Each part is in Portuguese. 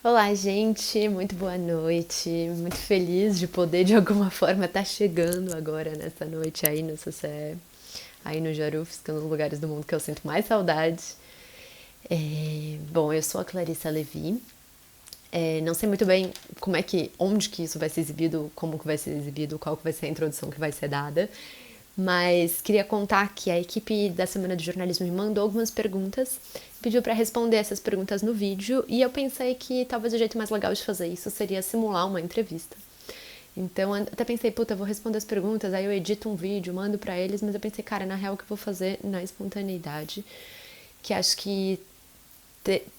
Olá, gente, muito boa noite. Muito feliz de poder de alguma forma estar chegando agora nessa noite aí no CCE, aí no Jarufs, que é um dos lugares do mundo que eu sinto mais saudade. Bom, eu sou a Clarissa Levi. Não sei muito bem onde que isso vai ser exibido, como que vai ser exibido, qual que vai ser a introdução que vai ser dada. Mas queria contar que a equipe da Semana de Jornalismo me mandou algumas perguntas, pediu para responder essas perguntas no vídeo e eu pensei que talvez o jeito mais legal de fazer isso seria simular uma entrevista. Então até pensei, puta, vou responder as perguntas, aí eu edito um vídeo, mando para eles, mas eu pensei, cara, na real o que eu vou fazer na espontaneidade, que acho que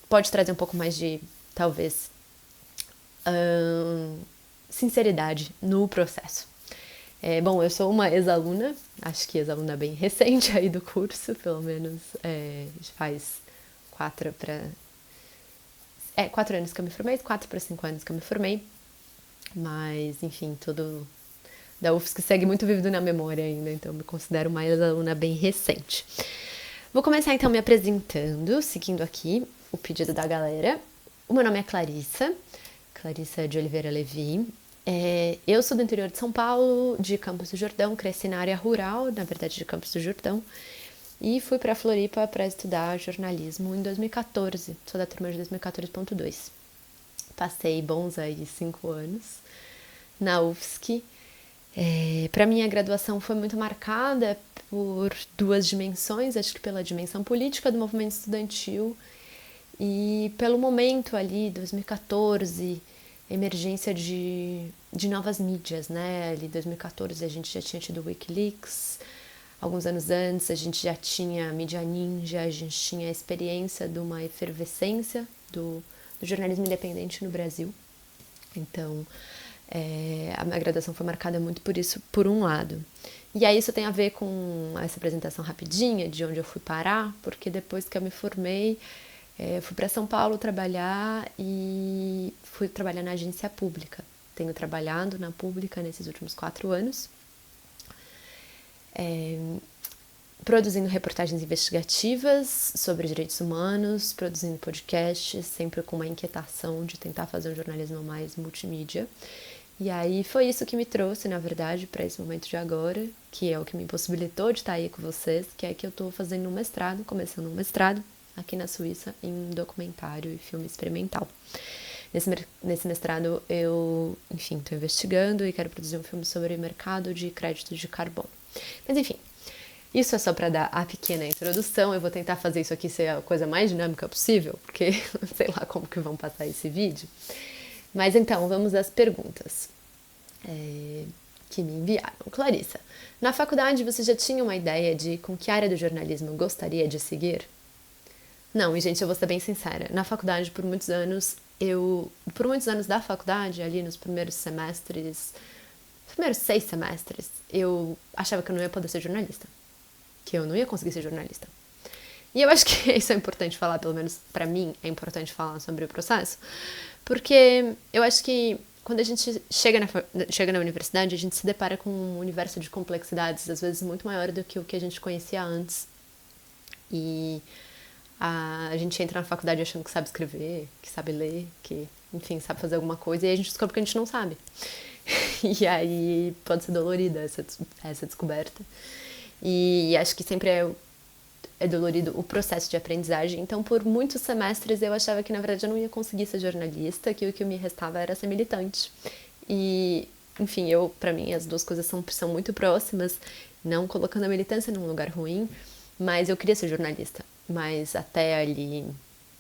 pode trazer um pouco mais de, talvez, sinceridade no processo. Bom, eu sou uma ex-aluna, acho que ex-aluna bem recente aí do curso, pelo menos faz 4 para 4 anos que eu me formei, 4 para 5 anos que eu me formei, mas enfim, tudo da UFSC segue muito vivido na memória ainda, então eu me considero uma ex-aluna bem recente. Vou começar então me apresentando, seguindo aqui o pedido da galera. O meu nome é Clarissa, Clarissa de Oliveira Levi. Eu sou do interior de São Paulo, de Campos do Jordão, cresci na área rural, na verdade de Campos do Jordão, e fui para Floripa para estudar jornalismo em 2014, sou da turma de 2014.2. Passei bons aí 5 anos na UFSC. Para mim a graduação foi muito marcada por duas dimensões, acho que pela dimensão política do movimento estudantil e pelo momento ali, 2014, emergência de novas mídias, né? Ali em 2014 a gente já tinha tido o Wikileaks, alguns anos antes a gente já tinha a mídia ninja, a gente tinha a experiência de uma efervescência do jornalismo independente no Brasil. Então, a minha graduação foi marcada muito por isso, por um lado. E aí isso tem a ver com essa apresentação rapidinha de onde eu fui parar, porque depois que eu me formei, fui para São Paulo trabalhar e fui trabalhar na agência pública. Tenho trabalhado na pública nesses últimos 4 anos, produzindo reportagens investigativas sobre direitos humanos, produzindo podcasts, sempre com uma inquietação de tentar fazer um jornalismo mais multimídia. E aí foi isso que me trouxe, na verdade, para esse momento de agora, que é o que me possibilitou de estar aí com vocês, que é que eu estou fazendo um mestrado, começando um mestrado aqui na Suíça em documentário e filme experimental. Nesse mestrado eu, enfim, estou investigando e quero produzir um filme sobre o mercado de crédito de carbono. Mas enfim, isso é só para dar a pequena introdução. Eu vou tentar fazer isso aqui ser a coisa mais dinâmica possível, porque sei lá como que vão passar esse vídeo. Mas então, vamos às perguntas que me enviaram. Clarissa, na faculdade você já tinha uma ideia de com que área do jornalismo gostaria de seguir? Não, e gente, eu vou ser bem sincera. Na faculdade, por muitos anos da faculdade, ali nos primeiros semestres, primeiros 6 semestres, eu achava que eu não ia poder ser jornalista. Que eu não ia conseguir ser jornalista. E eu acho que isso é importante falar, pelo menos pra mim, é importante falar sobre o processo, porque eu acho que quando a gente chega na universidade, a gente se depara com um universo de complexidades, às vezes muito maior do que o que a gente conhecia antes. E a gente entra na faculdade achando que sabe escrever, que sabe ler, que, enfim, sabe fazer alguma coisa, e a gente descobre que a gente não sabe. E aí pode ser dolorida essa descoberta. E acho que sempre é dolorido o processo de aprendizagem. Então, por muitos semestres, eu achava que, na verdade, eu não ia conseguir ser jornalista, que o que me restava era ser militante. E, enfim, para mim, as duas coisas são muito próximas, não colocando a militância num lugar ruim, mas eu queria ser jornalista. Mas até ali,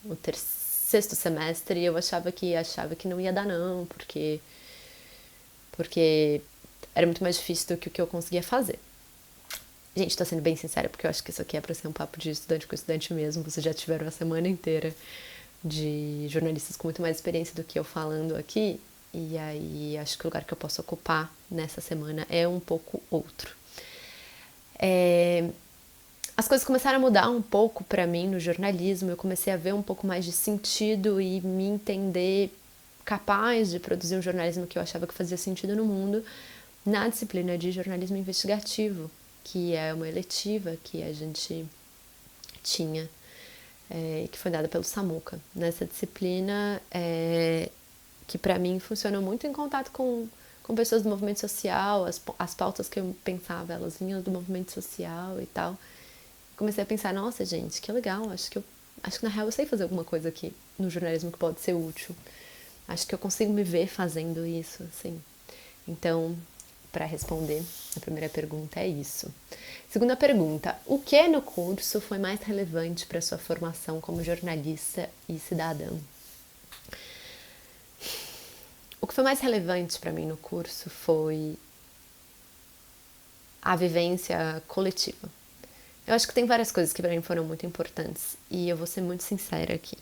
o sexto semestre, eu achava que não ia dar não, porque era muito mais difícil do que o que eu conseguia fazer. Gente, tô sendo bem sincera, porque eu acho que isso aqui é pra ser um papo de estudante com estudante mesmo. Vocês já tiveram a semana inteira de jornalistas com muito mais experiência do que eu falando aqui. E aí, acho que o lugar que eu posso ocupar nessa semana é um pouco outro. As coisas começaram a mudar um pouco pra mim no jornalismo. Eu comecei a ver um pouco mais de sentido e me entender capaz de produzir um jornalismo que eu achava que fazia sentido no mundo na disciplina de jornalismo investigativo, que é uma eletiva que a gente tinha que foi dada pelo Samuca. Nessa disciplina, que para mim funcionou muito em contato com pessoas do movimento social, as pautas que eu pensava, elas vinham do movimento social e tal. Comecei a pensar, nossa, gente, que legal, acho que na real eu sei fazer alguma coisa aqui no jornalismo que pode ser útil. Acho que eu consigo me ver fazendo isso, assim. Então, para responder a primeira pergunta é isso. Segunda pergunta, o que no curso foi mais relevante para sua formação como jornalista e cidadã? O que foi mais relevante para mim no curso foi a vivência coletiva. Eu acho que tem várias coisas que para mim foram muito importantes e eu vou ser muito sincera aqui.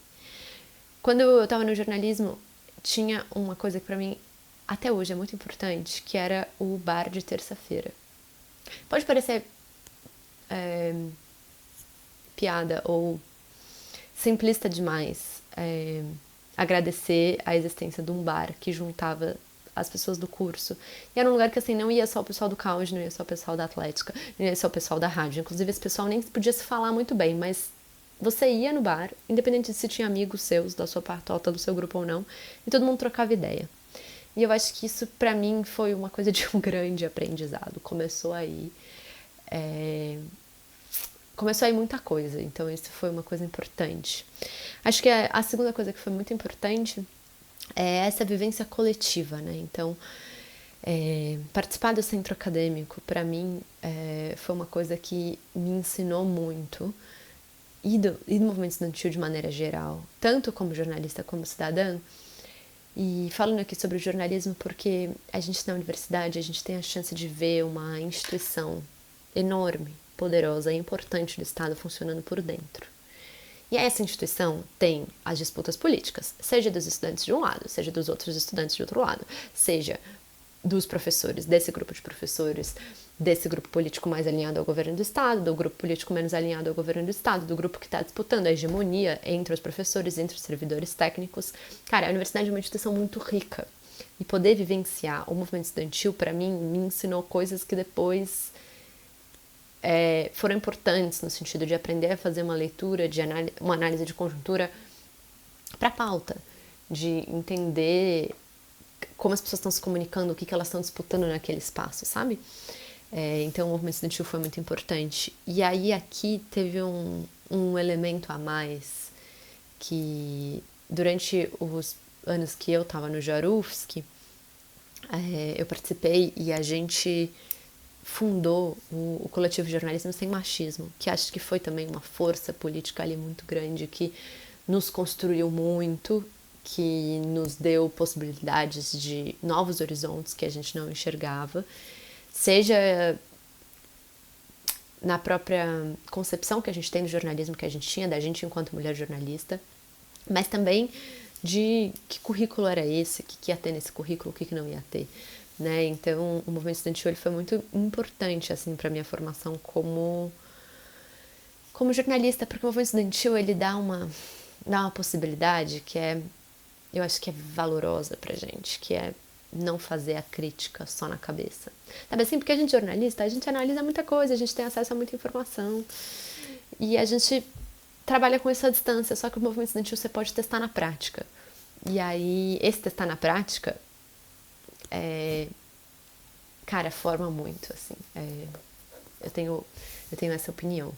Quando eu estava no jornalismo, tinha uma coisa que para mim até hoje é muito importante, que era o bar de terça-feira. Pode parecer piada ou simplista demais agradecer a existência de um bar que juntava as pessoas do curso. E era um lugar que assim, não ia só o pessoal do Caos, não ia só o pessoal da Atlética, não ia só o pessoal da rádio. Inclusive esse pessoal nem podia se falar muito bem, mas você ia no bar, independente de se tinha amigos seus, da sua partota, do seu grupo ou não, e todo mundo trocava ideia. E eu acho que isso pra mim foi uma coisa de um grande aprendizado. Começou aí muita coisa, então isso foi uma coisa importante. Acho que a segunda coisa que foi muito importante é essa vivência coletiva, né? Então, participar do centro acadêmico, para mim, foi uma coisa que me ensinou muito, e do movimento estudantil de maneira geral, tanto como jornalista como cidadã. E falando aqui sobre o jornalismo, porque a gente na universidade, a gente tem a chance de ver uma instituição enorme, poderosa e importante do Estado funcionando por dentro. E essa instituição tem as disputas políticas, seja dos estudantes de um lado, seja dos outros estudantes de outro lado, seja dos professores, desse grupo de professores, desse grupo político mais alinhado ao governo do Estado, do grupo político menos alinhado ao governo do Estado, do grupo que está disputando a hegemonia entre os professores, entre os servidores técnicos. Cara, a universidade é uma instituição muito rica. E poder vivenciar o movimento estudantil, para mim, me ensinou coisas que depois foram importantes no sentido de aprender a fazer uma leitura, uma análise de conjuntura para a pauta, de entender como as pessoas estão se comunicando, o que elas estão disputando naquele espaço, sabe? Então o movimento estudantil foi muito importante. E aí aqui teve um elemento a mais que durante os anos que eu estava no Jarufsky, eu participei e a gente fundou o coletivo Jornalismo Sem Machismo, que acho que foi também uma força política ali muito grande, que nos construiu muito, que nos deu possibilidades de novos horizontes que a gente não enxergava, seja na própria concepção que a gente tem do jornalismo, que a gente tinha da gente enquanto mulher jornalista, mas também de que currículo era esse, o que ia ter nesse currículo, o que não ia ter. Né? Então, o movimento estudantil ele foi muito importante assim, para a minha formação como jornalista, porque o movimento estudantil ele dá uma possibilidade que eu acho que é valorosa pra gente, que é não fazer a crítica só na cabeça. Sabe assim, porque a gente é jornalista, a gente analisa muita coisa, a gente tem acesso a muita informação e a gente trabalha com isso à distância, só que o movimento estudantil você pode testar na prática. E aí, esse testar na prática cara, forma muito, assim. Eu tenho essa opinião.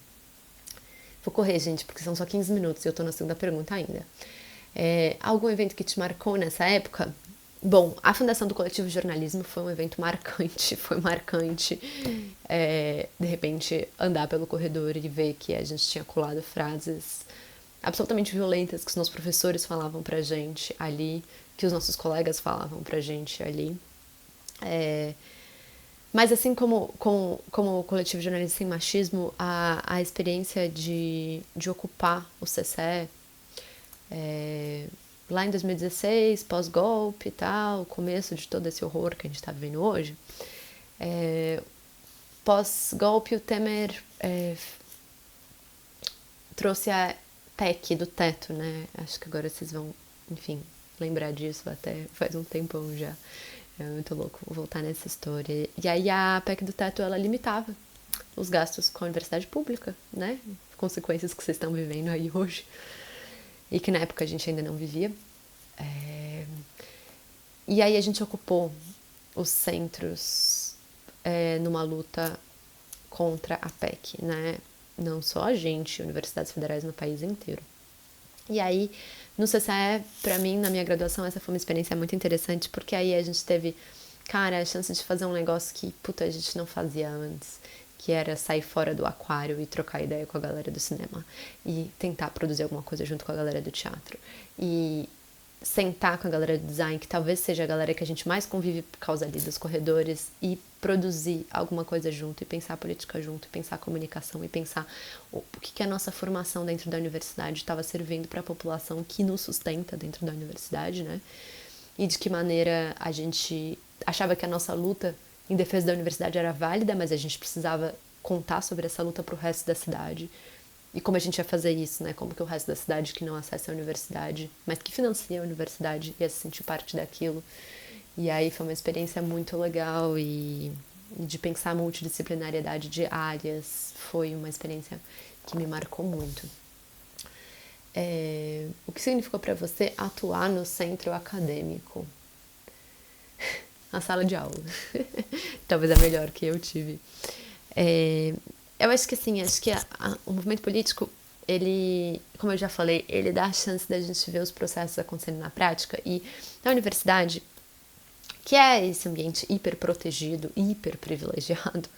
Vou correr, gente, porque são só 15 minutos e eu tô na segunda pergunta ainda. Algum evento que te marcou nessa época? Bom, a fundação do Coletivo Jornalismo foi um evento marcante, foi marcante. De repente, andar pelo corredor e ver que a gente tinha colado frases absolutamente violentas que os nossos professores falavam pra gente ali, que os nossos colegas falavam pra gente ali. Mas assim como o Coletivo Jornalismo Sem Machismo, a experiência de ocupar o CCE lá em 2016, pós-golpe e tal, o começo de todo esse horror que a gente está vivendo hoje, pós-golpe o Temer trouxe a PEC do teto, né? Acho que agora vocês vão, enfim, lembrar disso, até faz um tempão já. É muito louco voltar nessa história. E aí a PEC do teto, ela limitava os gastos com a universidade pública, né? Consequências que vocês estão vivendo aí hoje e que na época a gente ainda não vivia. E aí a gente ocupou os centros numa luta contra a PEC, né? Não só a gente, universidades federais no país inteiro. E aí, no CCE, pra mim, na minha graduação, essa foi uma experiência muito interessante, porque aí a gente teve, cara, a chance de fazer um negócio que, puta, a gente não fazia antes, que era sair fora do aquário e trocar ideia com a galera do cinema, e tentar produzir alguma coisa junto com a galera do teatro, e sentar com a galera do design, que talvez seja a galera que a gente mais convive por causa ali dos corredores, e produzir alguma coisa junto, e pensar política junto, e pensar comunicação, e pensar o que a nossa formação dentro da universidade estava servindo para a população que nos sustenta dentro da universidade, né? E de que maneira a gente achava que a nossa luta em defesa da universidade era válida, mas a gente precisava contar sobre essa luta para o resto da cidade. E como a gente ia fazer isso, né? Como que o resto da cidade que não acessa a universidade, mas que financia a universidade, ia se sentir parte daquilo. E aí foi uma experiência muito legal e de pensar a multidisciplinariedade de áreas foi uma experiência que me marcou muito. O que significou para você atuar no centro acadêmico? A sala de aula. Talvez a melhor que eu tive. Eu acho que assim, o movimento político, ele, como eu já falei, ele dá a chance da gente ver os processos acontecendo na prática. E na universidade, que é esse ambiente hiper protegido, hiper privilegiado,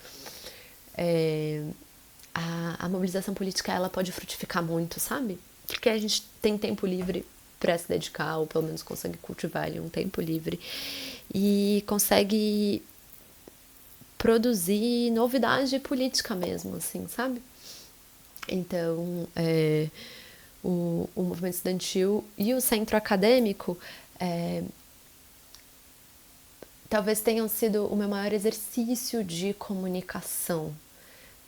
a mobilização política ela pode frutificar muito, sabe? Porque a gente tem tempo livre para se dedicar, ou pelo menos consegue cultivar ali um tempo livre e consegue produzir novidade política mesmo, assim, sabe? Então, o movimento estudantil e o centro acadêmico talvez tenham sido o meu maior exercício de comunicação,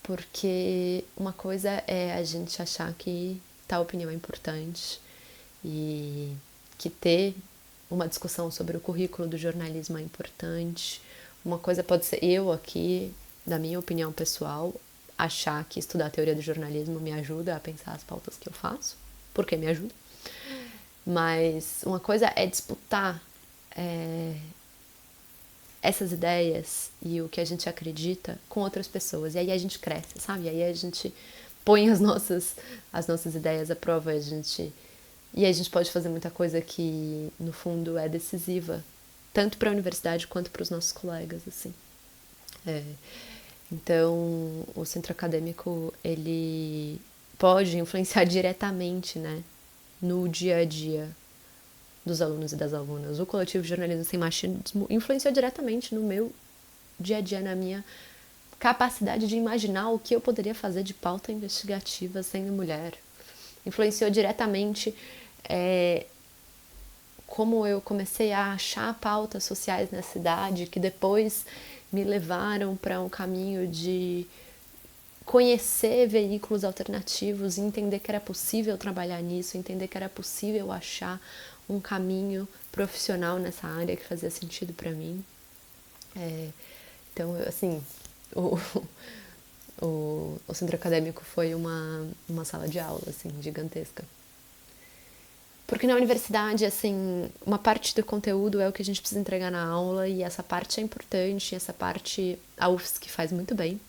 porque uma coisa é a gente achar que tal opinião é importante e que ter uma discussão sobre o currículo do jornalismo é importante. Uma coisa pode ser eu aqui, da minha opinião pessoal, achar que estudar a teoria do jornalismo me ajuda a pensar as pautas que eu faço, porque me ajuda. Mas uma coisa é disputar essas ideias e o que a gente acredita com outras pessoas. E aí a gente cresce, sabe? E aí a gente põe as nossas ideias à prova. E aí a gente pode fazer muita coisa que, no fundo, é decisiva, tanto para a universidade quanto para os nossos colegas, assim. Então, o centro acadêmico, ele pode influenciar diretamente, né, no dia a dia dos alunos e das alunas. O coletivo de jornalismo sem machismo influenciou diretamente no meu dia a dia, na minha capacidade de imaginar o que eu poderia fazer de pauta investigativa sendo mulher. Influenciou diretamente como eu comecei a achar pautas sociais na cidade que depois me levaram para um caminho de conhecer veículos alternativos, entender que era possível trabalhar nisso, entender que era possível achar um caminho profissional nessa área que fazia sentido para mim. Então, assim, o centro acadêmico foi uma sala de aula, assim, gigantesca. Porque na universidade, assim, uma parte do conteúdo é o que a gente precisa entregar na aula e essa parte é importante, essa parte a UFSC faz muito bem.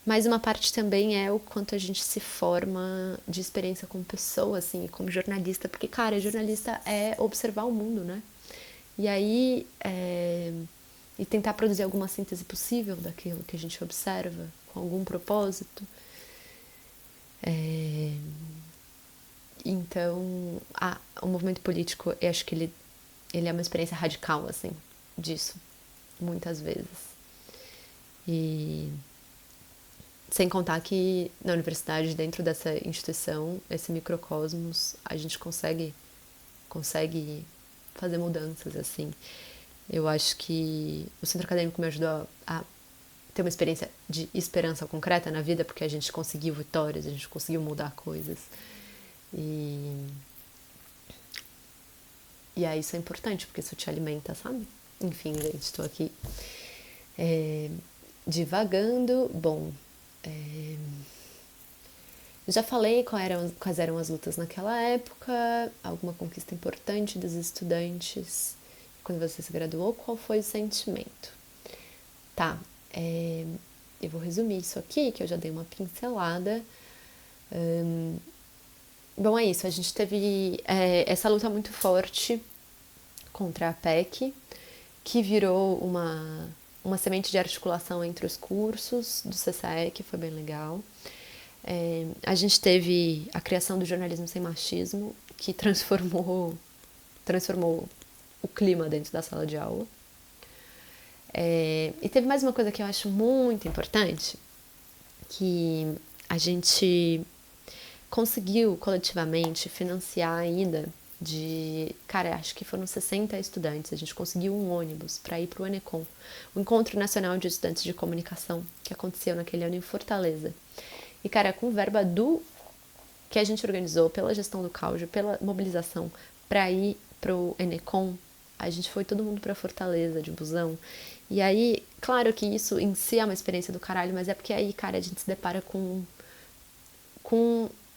Mas uma parte também é o quanto a gente se forma de experiência como pessoa, assim, como jornalista. Porque, cara, jornalista é observar o mundo, né? E aí, e tentar produzir alguma síntese possível daquilo que a gente observa, com algum propósito. Então, o movimento político, eu acho que ele é uma experiência radical, assim, disso, muitas vezes. E sem contar que na universidade, dentro dessa instituição, esse microcosmos, a gente consegue fazer mudanças, assim. Eu acho que o centro acadêmico me ajudou a ter uma experiência de esperança concreta na vida, porque a gente conseguiu vitórias, a gente conseguiu mudar coisas. E aí isso é importante, porque isso te alimenta, sabe? Enfim, gente, estou aqui divagando, bom, já falei quais eram as lutas naquela época, alguma conquista importante dos estudantes. Quando você se graduou, qual foi o sentimento? Tá, eu vou resumir isso aqui, que eu já dei uma pincelada. Bom, é isso, a gente teve essa luta muito forte contra a PEC, que virou uma semente de articulação entre os cursos do CCE, que foi bem legal. A gente teve a criação do jornalismo sem machismo, que transformou o clima dentro da sala de aula. E teve mais uma coisa que eu acho muito importante, que a gente conseguiu coletivamente financiar a ida de, cara, acho que foram 60 estudantes, a gente conseguiu um ônibus para ir para o Enecom, o Encontro Nacional de Estudantes de Comunicação, que aconteceu naquele ano em Fortaleza. E, cara, com verba que a gente organizou pela gestão do Caujo, pela mobilização para ir pro Enecom, a gente foi todo mundo pra Fortaleza de busão. E aí, claro que isso em si é uma experiência do caralho, mas é porque aí, cara, a gente se depara com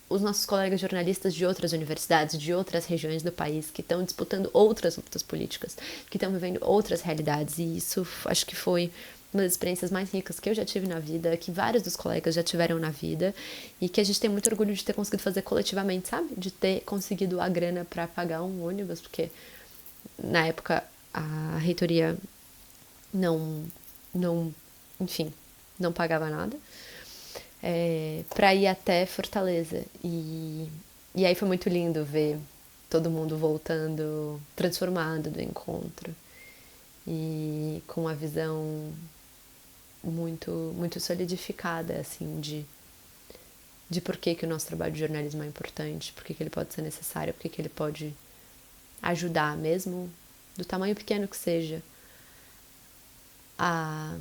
os nossos colegas jornalistas de outras universidades, de outras regiões do país, que estão disputando outras lutas políticas, que estão vivendo outras realidades. E isso acho que foi uma das experiências mais ricas que eu já tive na vida, que vários dos colegas já tiveram na vida, e que a gente tem muito orgulho de ter conseguido fazer coletivamente, sabe? De ter conseguido a grana para pagar um ônibus, porque na época a reitoria não enfim, não pagava nada, para ir até Fortaleza. E aí foi muito lindo ver todo mundo voltando, transformado do encontro, e com a visão muito solidificada, assim, de por que o nosso trabalho de jornalismo é importante, por que ele pode ser necessário, por que ele pode ajudar, mesmo do tamanho pequeno que seja, a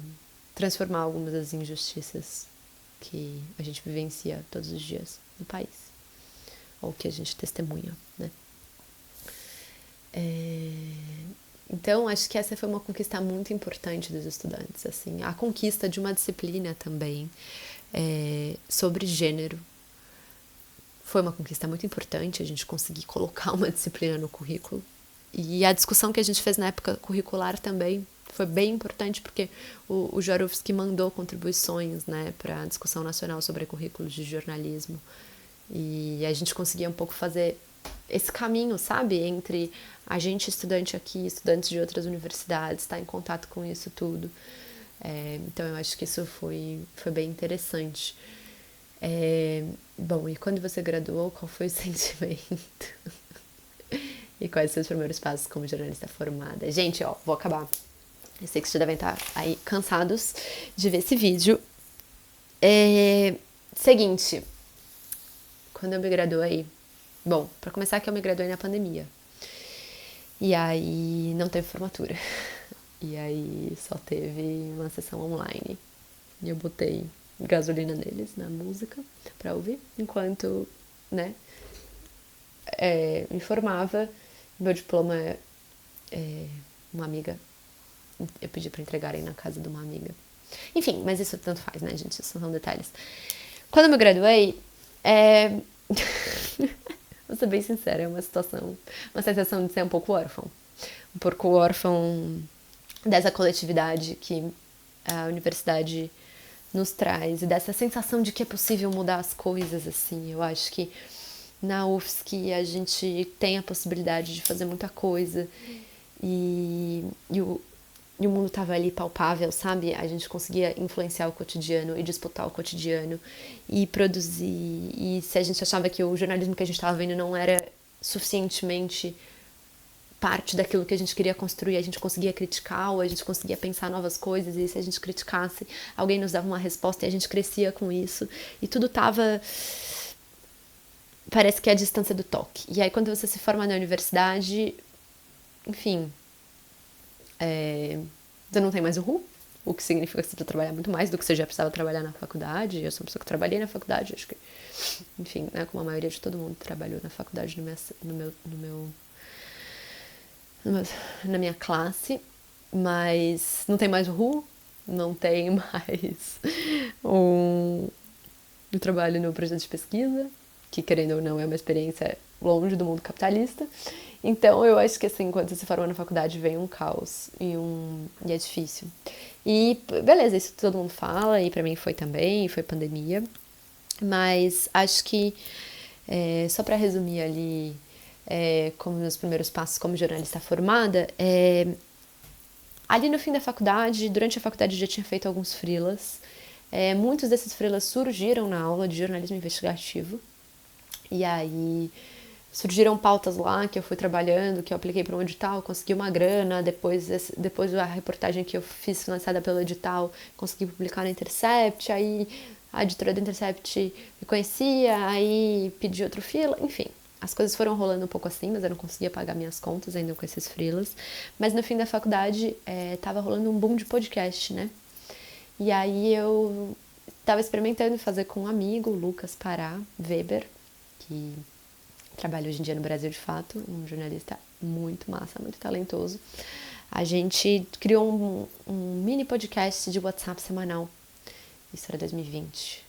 transformar algumas das injustiças que a gente vivencia todos os dias no país, ou que a gente testemunha, né? Então, acho que essa foi uma conquista muito importante dos estudantes, assim, a conquista de uma disciplina também sobre gênero. Foi uma conquista muito importante a gente conseguir colocar uma disciplina no currículo. E a discussão que a gente fez na época curricular também foi bem importante, porque o Jorufsky mandou contribuições, né, para a discussão nacional sobre currículos de jornalismo. E a gente conseguia um pouco fazer esse caminho, sabe, entre a gente estudante aqui, estudantes de outras universidades, estar em contato com isso tudo. Então eu acho que isso foi bem interessante. Bom, e quando você graduou, qual foi o sentimento? E quais os seus primeiros passos como jornalista formada? Gente, ó, vou acabar. Eu sei que vocês já devem estar aí cansados de ver esse vídeo. Seguinte, quando eu me graduei... Bom, pra começar que eu me graduei na pandemia. E aí não teve formatura. E aí só teve uma sessão online. E eu botei gasolina neles, na música, pra ouvir. Enquanto, né, me formava. Meu diploma uma amiga, eu pedi pra entregarem na casa de uma amiga. Enfim, mas isso tanto faz, né, gente? Isso são detalhes. Quando eu me graduei, vou ser bem sincera, é uma sensação de ser um pouco órfão dessa coletividade que a universidade nos traz, e dessa sensação de que é possível mudar as coisas, assim. Eu acho que na UFSC a gente tem a possibilidade de fazer muita coisa, e o mundo estava ali palpável, sabe? A gente conseguia influenciar o cotidiano e disputar o cotidiano e produzir. E se a gente achava que o jornalismo que a gente estava vendo não era suficientemente parte daquilo que a gente queria construir, a gente conseguia criticar, ou a gente conseguia pensar novas coisas, e se a gente criticasse, alguém nos dava uma resposta e a gente crescia com isso. E tudo tava... Parece que é a distância do toque. E aí quando você se forma na universidade, enfim... Você não tem mais o que significa que você precisa trabalhar muito mais do que você já precisava trabalhar na faculdade. Eu sou uma pessoa que trabalhei na faculdade, acho que, enfim, né, como a maioria de todo mundo trabalhou na faculdade na minha classe, mas não tem mais o não tem mais um trabalho no projeto de pesquisa, que querendo ou não é uma experiência longe do mundo capitalista. Então eu acho que assim, quando você se forma na faculdade vem um caos e é difícil. E beleza, isso todo mundo fala, e pra mim foi também, foi pandemia. Mas acho que, só pra resumir ali, como meus primeiros passos como jornalista formada, ali no fim da faculdade, durante a faculdade eu já tinha feito alguns freelas. Muitos desses freelas surgiram na aula de jornalismo investigativo. E aí surgiram pautas lá que eu fui trabalhando, que eu apliquei para um edital, consegui uma grana, depois da reportagem que eu fiz financiada pelo edital, consegui publicar no Intercept, aí a editora do Intercept me conhecia, aí pedi outro freela, enfim. As coisas foram rolando um pouco assim, mas eu não conseguia pagar minhas contas ainda com esses freelas. Mas no fim da faculdade tava rolando um boom de podcast, né? E aí eu tava experimentando fazer com um amigo, Lucas Pará Weber, que trabalha hoje em dia no Brasil de fato, um jornalista muito massa, muito talentoso. A gente criou um mini podcast de WhatsApp semanal. Isso era 2020.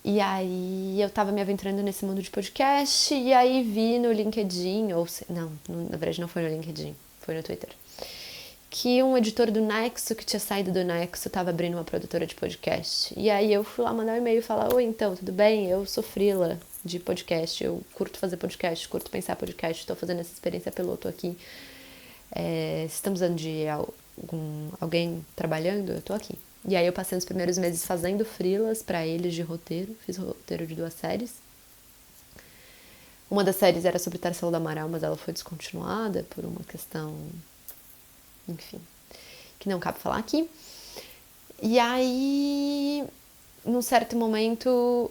E aí eu tava me aventurando nesse mundo de podcast e aí vi no LinkedIn, não, na verdade não foi no LinkedIn, foi no Twitter, que um editor do Nexo, que tinha saído do Nexo, tava abrindo uma produtora de podcast. E aí eu fui lá mandar um e-mail e falar: oi, então, tudo bem? Eu sou freela de podcast, eu curto fazer podcast, curto pensar podcast, tô fazendo essa experiência piloto aqui. Se estamos precisando de alguém trabalhando, eu tô aqui. E aí eu passei os primeiros meses fazendo freelas pra eles de roteiro, fiz roteiro de 2 séries. Uma das séries era sobre Tarsila do Amaral, mas ela foi descontinuada por uma questão, enfim, que não cabe falar aqui. E aí, num certo momento,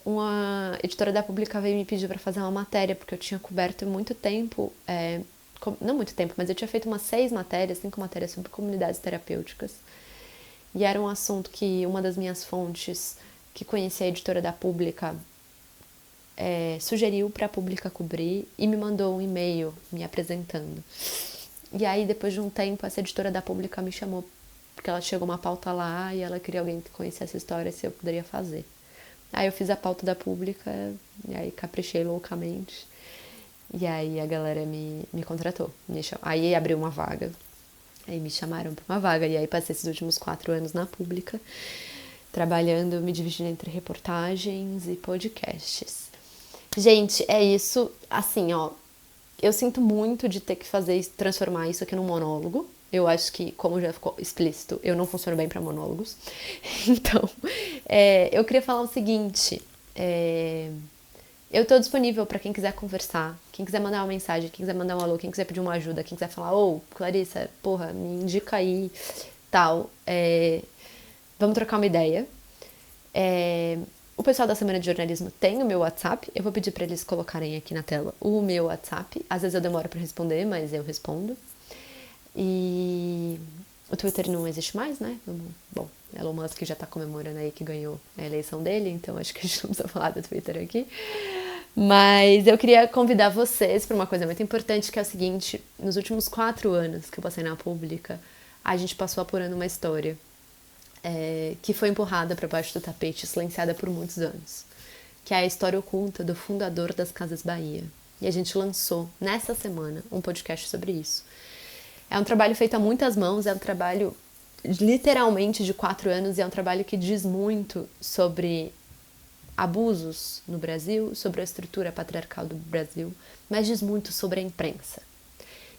uma editora da Pública veio me pedir para fazer uma matéria, porque eu tinha coberto muito tempo, não muito tempo, mas eu tinha feito umas 5 matérias sobre comunidades terapêuticas. E era um assunto que uma das minhas fontes, que conhecia a editora da Pública, sugeriu para a Pública cobrir e me mandou um e-mail me apresentando. E aí, depois de um tempo, essa editora da Pública me chamou, porque ela chegou uma pauta lá e ela queria alguém que conhecesse a história, se eu poderia fazer. Aí eu fiz a pauta da Pública, e aí caprichei loucamente. E aí a galera me contratou. Aí abriu uma vaga. Aí me chamaram para uma vaga. E aí passei esses últimos 4 anos na Pública, trabalhando, me dividindo entre reportagens e podcasts. Gente, é isso. Assim, ó, eu sinto muito de ter que transformar isso aqui num monólogo. Eu acho que, como já ficou explícito, eu não funciono bem para monólogos. Então, eu queria falar o seguinte. Eu tô disponível para quem quiser conversar, quem quiser mandar uma mensagem, quem quiser mandar um alô, quem quiser pedir uma ajuda, quem quiser falar: ô, Clarissa, porra, me indica aí, tal. Vamos trocar uma ideia. O pessoal da Semana de Jornalismo tem o meu WhatsApp. Eu vou pedir para eles colocarem aqui na tela o meu WhatsApp. Às vezes eu demoro para responder, mas eu respondo. E o Twitter não existe mais, né? Bom, Elon Musk já tá comemorando aí que ganhou a eleição dele, então acho que a gente não precisa falar do Twitter aqui. Mas eu queria convidar vocês para uma coisa muito importante, que é o seguinte: nos últimos 4 anos que eu passei na Pública, a gente passou apurando uma história que foi empurrada para baixo do tapete, silenciada por muitos anos, que é a história oculta do fundador das Casas Bahia. E a gente lançou, nessa semana, um podcast sobre isso. É um trabalho feito a muitas mãos, é um trabalho literalmente de 4 anos, e é um trabalho que diz muito sobre abusos no Brasil, sobre a estrutura patriarcal do Brasil, mas diz muito sobre a imprensa.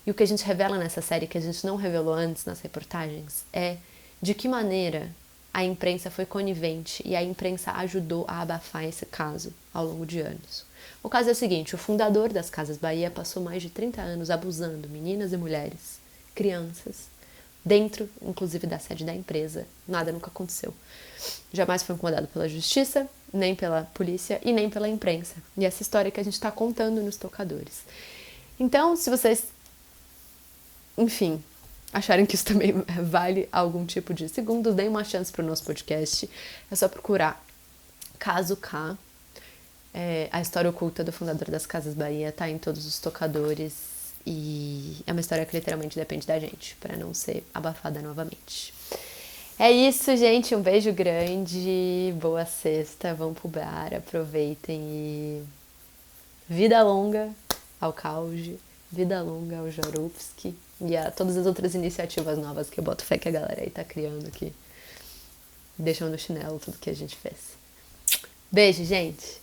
E o que a gente revela nessa série, que a gente não revelou antes nas reportagens, é de que maneira a imprensa foi conivente e a imprensa ajudou a abafar esse caso ao longo de anos. O caso é o seguinte: o fundador das Casas Bahia passou mais de 30 anos abusando meninas e mulheres, crianças, dentro, inclusive, da sede da empresa. Nada nunca aconteceu. Jamais foi incomodado pela justiça, nem pela polícia e nem pela imprensa. E essa história que a gente está contando nos tocadores. Então, se vocês, enfim, acharem que isso também vale algum tipo de segundos, deem uma chance para o nosso podcast. É só procurar Caso K. A história oculta do fundador das Casas Bahia tá em todos os tocadores. E é uma história que literalmente depende da gente, pra não ser abafada novamente. É isso, gente. Um beijo grande. Boa sexta. Vão pro bar, aproveitem e vida longa ao Cauge, vida longa ao Jarupski e a todas as outras iniciativas novas que eu boto fé que a galera aí tá criando aqui. Deixam no chinelo tudo que a gente fez. Beijo, gente!